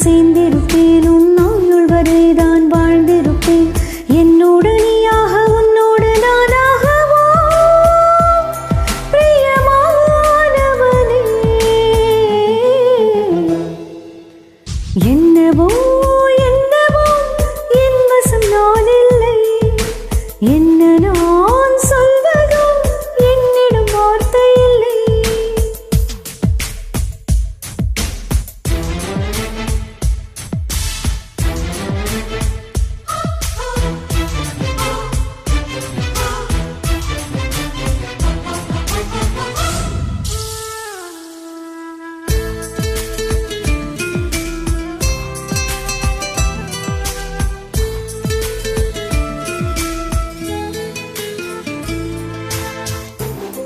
சேர்ந்திருப்பேன் உன்னாயுள் வரைதான் வாழ்ந்திருப்பேன் என்னோடு நீயாக உன்னோடு நானாகவோ பிரியமானவனே என்னவோ என்னவோ என் வசம் நான் இல்லை என்ன நான் சொல்வதோ என்னிடம் வார்த்தை இல்லை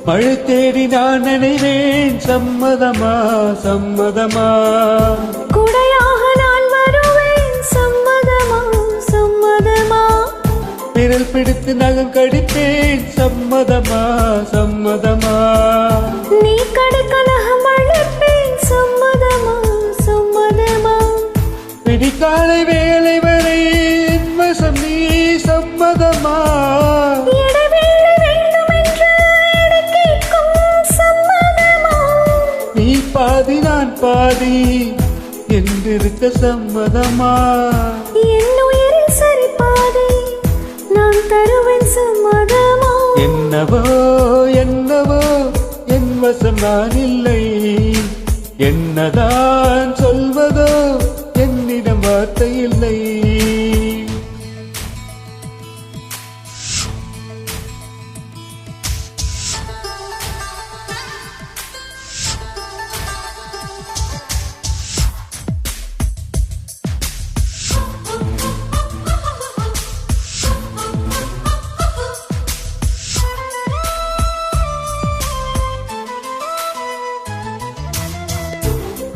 மழை தேடி நான் நினைவேன் சம்மதமா சம்மதமா குடையாக நான் வருவேன் சம்மதமா சம்மதமா விரல் பிடித்து நகம் கடிப்பேன் சம்மதமா சம்மதமா நீ கடுக்கலகம் அழைப்பேன் சம்மதமா சம்மதமா விடிக்காலை வேலை வரை என் வசம் நீ சம்மதமா நீ பாதி நான் பாதி என்றிருக்க சம்மதமா என் உயிரில் சரி பாதி நான் தருவேன் சம்மதமா என்னவோ என்னவோ என் வசம் நான் இல்லை என்னதான் சொல்வதோ என்னிடம் வார்த்தை இல்லை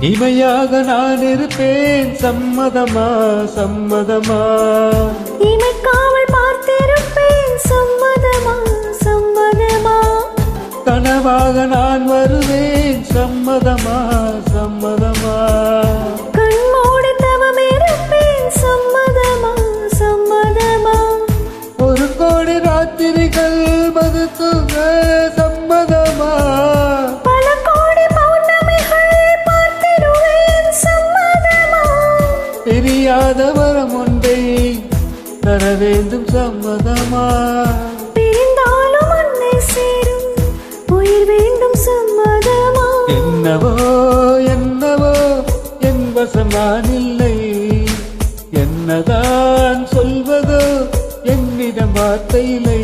இமையாக நான் இருப்பேன் சம்மதமா சம்மதமா இமைக்காமல் பார்த்திருப்பேன் சம்மதமா சம்மதமா கனவாக நான் வருவேன் சம்மதமா சம்மதமா கண்மூடி தவம் இருப்பேன் சம்மதமா சம்மதமா ஒரு கோடி ராத்திரிகள் மதுத்துக சம்மதமா பல கோடி பௌர்ணமிகள் பார்த்திடுவேன் சம்மதமா பிரியாத வரம் ஒன்றை தர வேண்டும் சம்மதமா பிரிந்தாலும் அன்னை சேரும் உயிர் வேண்டும் சம்மதமா என்னவோ என்னவோ என் வசம் நான் இல்லை என்னதான் சொல்வதோ என்னிடம் வார்த்தை இல்லை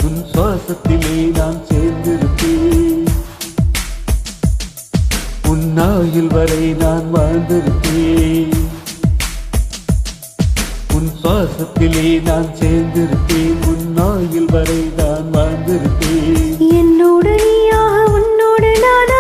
உன் சுவாசத்திலே நான் சேர்ந்திருப்பேன் உன் ஆயுள் வரை நான் வாழ்ந்திருப்பேன் உன் சுவாசத்திலே நான் சேர்ந்திருப்பேன் உன் ஆயுள் வரை நான் வாழ்ந்திருப்பேன் என்னோடு நீயாக உன்னோடு நான்